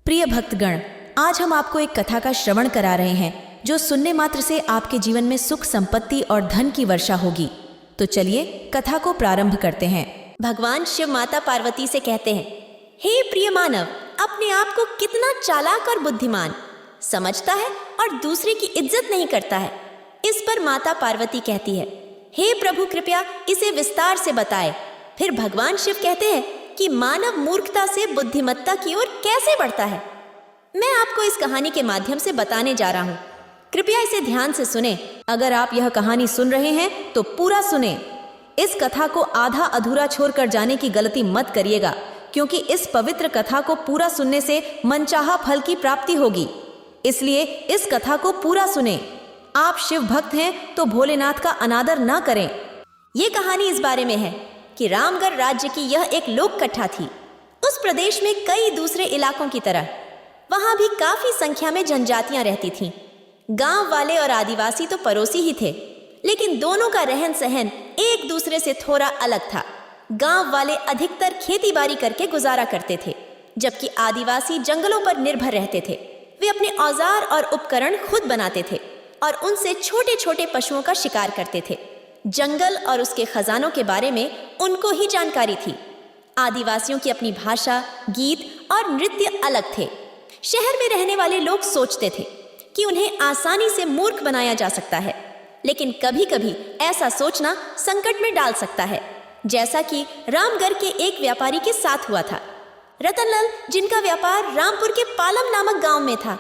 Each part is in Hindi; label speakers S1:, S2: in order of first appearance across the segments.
S1: प्रिय भक्तगण, आज हम आपको एक कथा का श्रवण करा रहे हैं जो सुनने मात्र से आपके जीवन में सुख, संपत्ति और धन की वर्षा होगी। तो चलिए कथा को प्रारंभ करते हैं।
S2: भगवान शिव माता पार्वती से कहते हैं, हे प्रिय मानव, अपने आप को कितना चालाक और बुद्धिमान समझता है और दूसरे की इज्जत नहीं करता है। इस पर माता पार्वती कहती है, हे प्रभु, कृपया इसे विस्तार से बताएं। फिर भगवान शिव कहते हैं कि मानव मूर्खता से बुद्धिमत्ता की ओर कैसे बढ़ता है। मैं आपको इस कहानी के माध्यम से बताने जा रहा हूँ। कृपया इसे ध्यान से सुने। अगर आप यह कहानी सुन रहे हैं तो पूरा सुने। इस कथा को आधा अधूरा छोड़कर जाने की गलती मत करिएगा, क्योंकि इस पवित्र कथा को पूरा सुनने से मनचाहा फल की प्राप्ति होगी। इसलिए इस कथा को पूरा सुने। आप शिव भक्त हैं तो भोलेनाथ का अनादर ना करें। ये कहानी इस बारे में है कि रामगढ़ राज्य की यह एक लोक कथा थी। उस प्रदेश में कई दूसरे इलाकों की तरह वहां भी काफी संख्या में जनजातियां रहती थीं। गांव वाले और आदिवासी तो पड़ोसी ही थे, लेकिन दोनों का रहन सहन एक दूसरे से थोड़ा अलग था। गांव वाले अधिकतर खेती बाड़ी करके गुजारा करते थे, जबकि आदिवासी जंगलों पर निर्भर रहते थे। वे अपने औजार और उपकरण खुद बनाते थे और उनसे छोटे छोटे पशुओं का शिकार करते थे। जंगल और उसके खजानों के बारे में उनको ही जानकारी थी। आदिवासियों की अपनी भाषा, गीत और नृत्य अलग थे। शहर में रहने वाले लोग सोचते थे कि उन्हें आसानी से मूर्ख बनाया जा सकता है, लेकिन कभी कभी ऐसा सोचना संकट में डाल सकता है, जैसा कि रामगढ़ के एक व्यापारी के साथ हुआ था। रतनलाल, जिनका व्यापार रामपुर के पालम नामक गांव में था,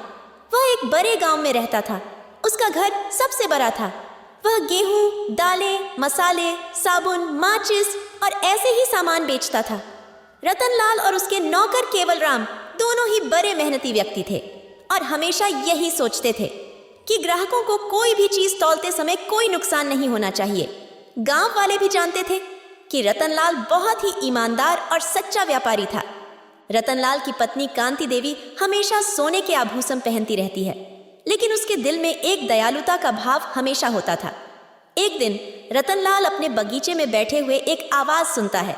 S2: वह एक बड़े गांव में रहता था। उसका घर सबसे बड़ा था। वह गेहूं, दालें, मसाले, साबुन, माचिस और ऐसे ही सामान बेचता था। रतनलाल और उसके नौकर केवल राम दोनों ही बड़े मेहनती व्यक्ति थे और हमेशा यही सोचते थे कि ग्राहकों को कोई भी चीज तौलते समय कोई नुकसान नहीं होना चाहिए। गांव वाले भी जानते थे कि रतनलाल बहुत ही ईमानदार और सच्चा व्यापारी था। रतनलाल की पत्नी कांति देवी हमेशा सोने के आभूषण पहनती रहती है, लेकिन उसके दिल में एक दयालुता का भाव हमेशा होता था। एक दिन रतनलाल अपने बगीचे में बैठे हुए एक आवाज सुनता है।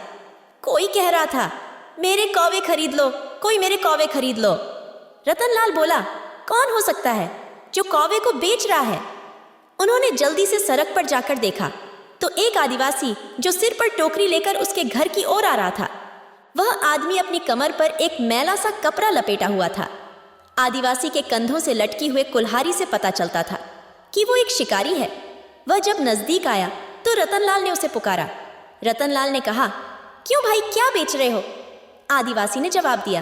S2: कोई कह रहा था, मेरे कौवे खरीद लो, कोई मेरे कौवे खरीद लो। रतनलाल बोला, कौन हो सकता है जो कौवे को बेच रहा है? उन्होंने जल्दी से सड़क पर जाकर देखा तो एक आदिवासी जो सिर पर टोकरी लेकर उसके घर की ओर आ रहा था। वह आदमी अपनी कमर पर एक मैला सा कपड़ा लपेटा हुआ था। आदिवासी के कंधों से लटकी हुए कुल्हाड़ी से पता चलता था कि वो एक शिकारी है। वह जब नजदीक आया तो रतनलाल ने उसे पुकारा। रतनलाल ने कहा, क्यों भाई, क्या बेच रहे हो? आदिवासी ने जवाब दिया,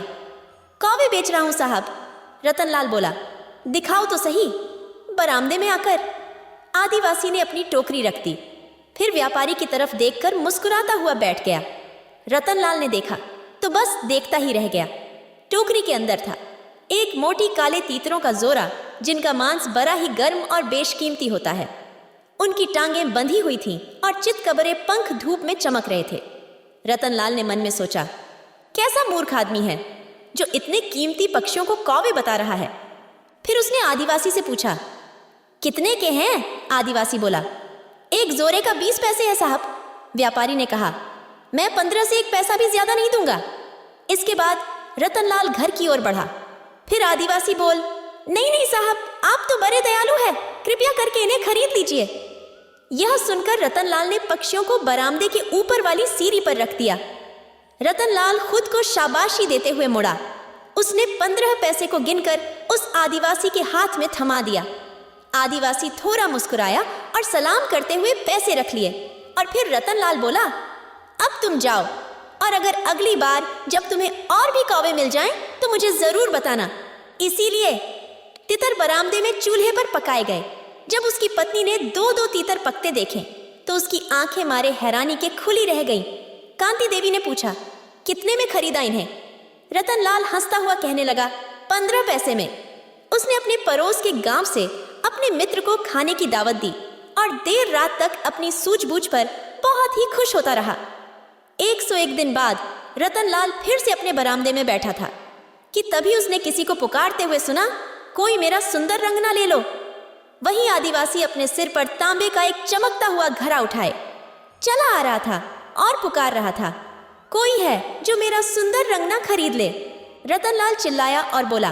S2: कौवे बेच रहा हूं साहब। रतनलाल बोला, दिखाओ तो सही। बरामदे में आकर आदिवासी ने अपनी टोकरी रख दी, फिर व्यापारी की तरफ देखकर मुस्कुराता हुआ बैठ गया। रतनलाल ने देखा तो बस देखता ही रह गया। टोकरी के अंदर था एक मोटी काले तीतरों का जोरा, जिनका मांस बड़ा ही गर्म और बेशकीमती होता है। उनकी टांगें बंधी हुई थीं और चितकबरे पंख धूप में चमक रहे थे। रतनलाल ने मन में सोचा, कैसा मूर्ख आदमी है जो इतने कीमती पक्षियों को कौवे बता रहा है। फिर उसने आदिवासी से पूछा, कितने के हैं? आदिवासी बोला, एक जोरे का 20 पैसे है साहब। व्यापारी ने कहा, मैं 15 से 1 पैसा भी ज्यादा नहीं दूंगा। इसके बाद रतनलाल घर की ओर बढ़ा। फिर आदिवासी बोल, नहीं नहीं साहब, आप तो बड़े दयालु हैं, कृपया करके इन्हें खरीद लीजिए। यह सुनकर रतनलाल ने पक्षियों को बरामदे के ऊपर वाली सीढ़ी पर रख दिया। रतनलाल खुद को शाबाशी देते हुए मुड़ा। उसने 15 पैसे को गिनकर उस आदिवासी के हाथ में थमा दिया। आदिवासी थोड़ा मुस्कुराया और सलाम करते हुए पैसे रख लिए और फिर रतनलाल बोला, अब तुम जाओ, और अगर अगली बार जब तुम्हें और भी कौवे मिल जाएं तो मुझे जरूर बताना। इसीलिए तीतर बरामदे में चूल्हे पर पकाए गए। जब उसकी पत्नी ने 2-2 तीतर पकते देखे तो उसकी आंखें मारे हैरानी के खुली रह गईं। कांति देवी ने पूछा, कितने में खरीदा इन्हें? रतनलाल हंसता हुआ कहने लगा, 15 पैसे में। उसने अपने पड़ोस के गांव से अपने मित्र को खाने की दावत दी और देर रात तक अपनी सूझबूझ पर बहुत ही खुश होता रहा। 101 दिन बाद रतनलाल फिर से अपने बरामदे में बैठा था कि तभी उसने किसी को पुकारते हुए सुना, कोई मेरा सुंदर रंगना ले लो। वही आदिवासी अपने सिर पर तांबे का एक चमकता हुआ घड़ा उठाए चला आ रहा था और पुकार रहा था, कोई है जो मेरा सुंदर रंगना खरीद ले। रतनलाल चिल्लाया और बोला,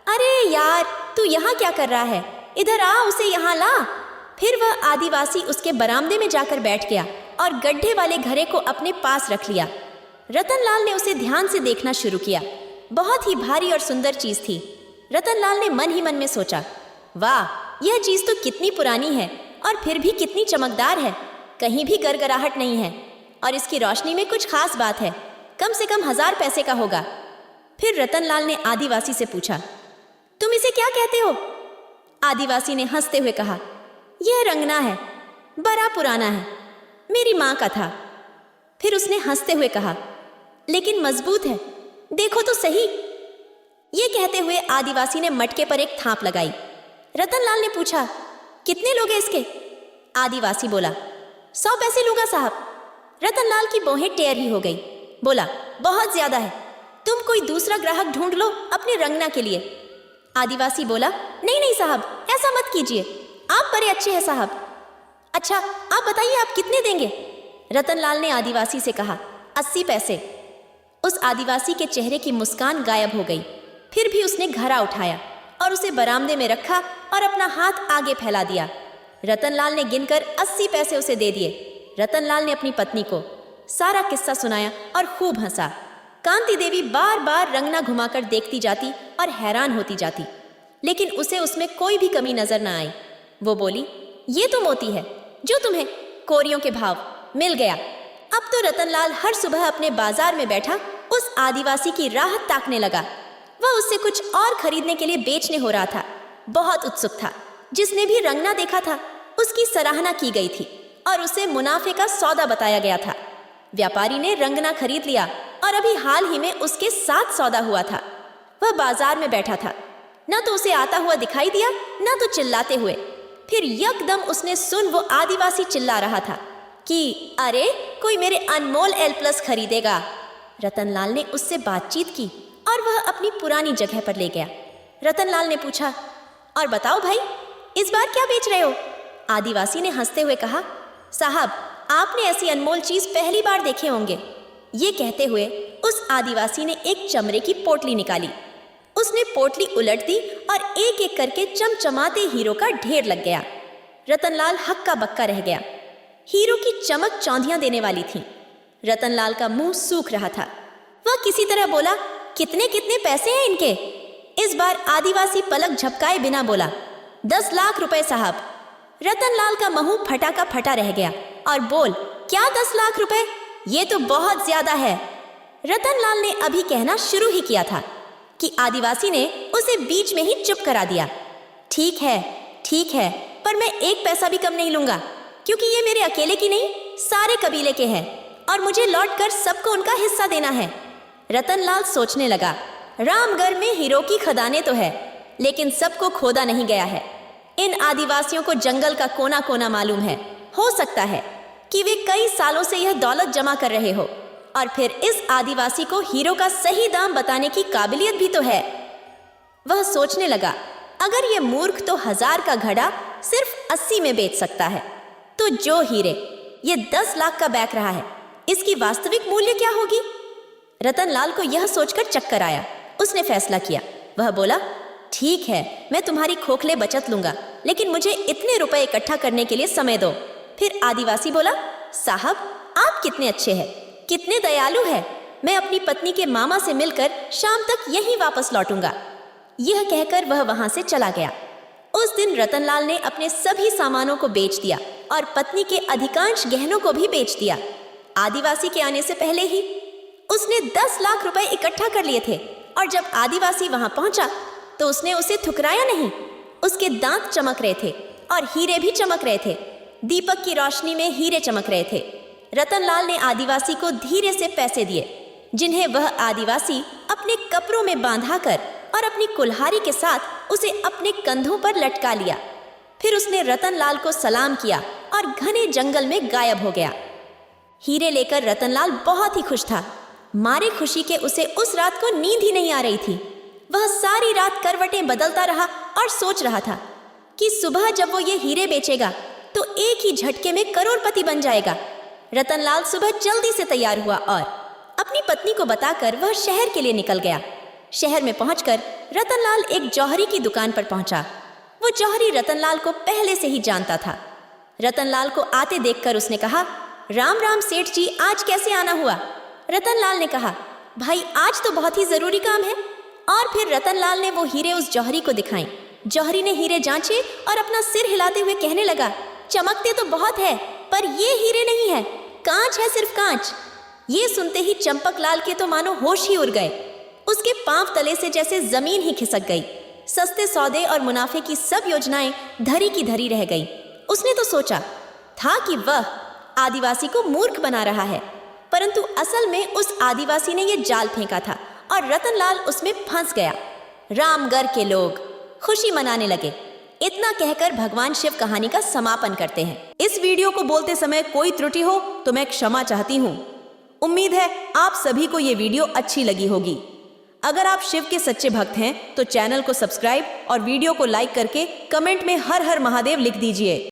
S2: अरे यार, तू यहाँ क्या कर रहा है? इधर आ, उसे यहाँ ला। फिर वह आदिवासी उसके बरामदे में जाकर बैठ गया और गड्ढे वाले घड़े को अपने पास रख लिया। रतनलाल ने उसे ध्यान से देखना शुरू किया। बहुत ही भारी और सुंदर चीज थी। रतनलाल ने मन ही मन में सोचा, वाह, यह चीज तो कितनी पुरानी है और फिर भी कितनी चमकदार है। कहीं भी गरगराहट नहीं है और इसकी रोशनी में कुछ खास बात है। कम से कम 1000 पैसे का होगा। फिर रतनलाल ने आदिवासी से पूछा, तुम इसे क्या कहते हो? आदिवासी ने हंसते हुए कहा, यह रंगना है, बड़ा पुराना है, मेरी माँ का था। फिर उसने हंसते हुए कहा, लेकिन मजबूत है, देखो तो सही। ये कहते हुए आदिवासी ने मटके पर एक थाप लगाई। रतनलाल ने पूछा, कितने लोगे इसके? आदिवासी बोला, 100 पैसे लूंगा साहब। रतनलाल की भौहें टेढ़ी ही हो गई। बोला, बहुत ज्यादा है, तुम कोई दूसरा ग्राहक ढूंढ लो अपने रंगना के लिए। आदिवासी बोला, नहीं नहीं साहब, ऐसा मत कीजिए, आप बड़े अच्छे हैं साहब। अच्छा, आप बताइए, आप कितने देंगे? रतनलाल ने आदिवासी से कहा, 80 पैसे। उस आदिवासी के चेहरे की मुस्कान गायब हो गई। फिर भी उसने घड़ा उठाया और उसे बरामदे में रखा और अपना हाथ आगे फैला दिया। रतनलाल ने गिनकर 80 पैसे उसे दे दिए। रतनलाल ने अपनी पत्नी को सारा किस्सा सुनाया और खूब हंसा। कांति देवी बार बार रंगना घुमाकर देखती जाती और हैरान होती जाती, लेकिन उसे उसमें कोई भी कमी नजर न आई। वो बोली, ये तो मोती है जो तुम्हें कोरियों के भाव मिल गया। अब तो रतनलाल हर सुबह अपने बाजार में बैठा उस आदिवासी की राह ताकने लगा। वह उससे कुछ और खरीदने के लिए बेचने हो रहा था। बहुत उत्सुक था। जिसने भी रंगना देखा था उसकी सराहना की गई थी और उसे मुनाफे का सौदा बताया गया था। व्यापारी ने रंगना खरीद लिया और अभी हाल ही में उसके साथ सौदा हुआ था। वह बाजार में बैठा था, न तो उसे आता हुआ दिखाई दिया न तो चिल्लाते हुए। फिर यकदम उसने सुन वो आदिवासी चिल्ला रहा था कि अरे, कोई मेरे अनमोल L+ खरीदेगा। रतनलाल ने उससे बातचीत की और वह अपनी पुरानी जगह पर ले गया। रतनलाल ने पूछा, और बताओ भाई, इस बार क्या बेच रहे हो? आदिवासी ने हंसते हुए कहा, साहब, आपने ऐसी अनमोल चीज पहली बार देखे होंगे। ये कहते हुए उस आदिवासी ने एक चमड़े की पोटली निकाली। उसने पोटली उलट दी और एक एक करके चमचमाते हीरो का ढेर लग गया। रतनलाल हक्का बक्का रह गया। हीरो की चमक चौंधियां देने वाली थी। रतनलाल का मुंह सूख रहा था। वह किसी तरह बोला, कितने कितने पैसे हैं इनके? इस बार आदिवासी पलक झपकाए बिना बोला, 10 लाख रुपए साहब। रतनलाल का मुंह फटा का फटा रह गया और बोल, क्या 10 लाख रुपए? ये तो बहुत ज्यादा है। रतनलाल ने अभी कहना शुरू ही किया था कि आदिवासी ने उसे बीच में ही चुप करा दिया। ठीक है, पर मैं 1 पैसा भी कम नहीं लूंगा, क्योंकि ये मेरे अकेले की नहीं, सारे कबीले के हैं और मुझे लौटकर सबको उनका हिस्सा देना है। रतनलाल सोचने लगा, रामगढ़ में हीरो की खदानें तो है, लेकिन सबको खोदा नहीं गया है। इन आदिवासियों को जंगल का कोना कोना मालूम है। हो सकता है कि वे कई सालों से यह दौलत जमा कर रहे हो और फिर इस आदिवासी को हीरो का सही दाम बताने की काबिलियत भी तो है। वह सोचने लगा, अगर ये मूर्ख तो 1000 का घड़ा सिर्फ 80 में बेच सकता है, तो जो हीरे ये 10 लाख का बैक रहा है, इसकी वास्तविक मूल्य क्या होगी? रतनलाल को यह सोचकर चक्कर आया। उसने फैसला किया। वह बोला, ठीक है, मैं तुम्हारी खोखले बचत लूंगा, लेकिन मुझे इतने रुपए इकट्ठा करने के लिए समय दो। फिर आदिवासी बोला, साहब, आप कितने अच्छे हैं, कितने दयालु हैं। मैं अपनी पत्नी के मामा से मिलकर शाम तक यहीं वापस लौटूंगा। यह कहकर वह वहां से चला गया। उस दिन रतनलाल ने अपने सभी सामानों को बेच दिया और पत्नी के अधिकांश गहनों को भी बेच दिया। आदिवासी के आने से पहले ही उसने 10 लाख रुपए इकट्ठा कर लिए थे और जब आदिवासी वहां पहुंचा तो उसने उसे ठुकराया नहीं। उसके दांत चमक रहे थे और हीरे भी चमक रहे थे। दीपक की रोशनी में हीरे चमक रहे थे। रतनलाल ने आदिवासी को धीरे से पैसे दिए, जिन्हें वह आदिवासी अपने कपड़ों में बांधा कर और अपनी कुल्हाड़ी के साथ उसे अपने कंधों पर लटका लिया। फिर उसने रतनलाल को सलाम किया और घने जंगल में गायब हो गया। हीरे लेकर रतनलाल बहुत ही खुश था। मारे खुशी के उसे उस रात को नींद ही नहीं आ रही थी। वह सारी रात करवटें बदलता रहा और सोच रहा था कि सुबह जब वो ये हीरे बेचेगा तो एक ही झटके में करोड़पति बन जाएगा। रतनलाल सुबह जल्दी से तैयार हुआ और अपनी पत्नी को बताकर वह शहर के लिए निकल गया। शहर में पहुंचकर रतनलाल एक जौहरी की दुकान पर पहुंचा। वो जौहरी रतनलाल को पहले से ही जानता था। रतनलाल को आते देखकर उसने कहा, राम राम सेठ जी, आज कैसे आना हुआ? रतनलाल ने कहा, भाई आज तो बहुत ही जरूरी काम है। और फिर रतनलाल ने वो हीरे उस जौहरी को दिखाए। जौहरी ने हीरे जांचे और अपना सिर हिलाते हुए कहने लगा, चमकते तो बहुत है पर ये हीरे नहीं है, कांच है, सिर्फ कांच। ये सुनते ही चंपकलाल के तो मानो होश ही उड़ गए। उसके पांव तले से जैसे जमीन ही खिसक गई। सस्ते सौदे और मुनाफे की सब योजनाएं धरी की धरी रह गई। उसने तो सोचा था कि वह आदिवासी को मूर्ख बना रहा है, परंतु असल में उस आदिवासी ने यह जाल फेंका था और रतनलाल उसमें फंस गया। रामगढ़ के लोग खुशी मनाने लगे। इतना कहकर भगवान शिव कहानी का समापन करते हैं।
S1: इस वीडियो को बोलते समय कोई त्रुटि हो तो मैं क्षमा चाहती हूँ। उम्मीद है आप सभी को ये वीडियो अच्छी लगी होगी। अगर आप शिव के सच्चे भक्त हैं तो चैनल को सब्सक्राइब और वीडियो को लाइक करके कमेंट में हर हर महादेव लिख दीजिए।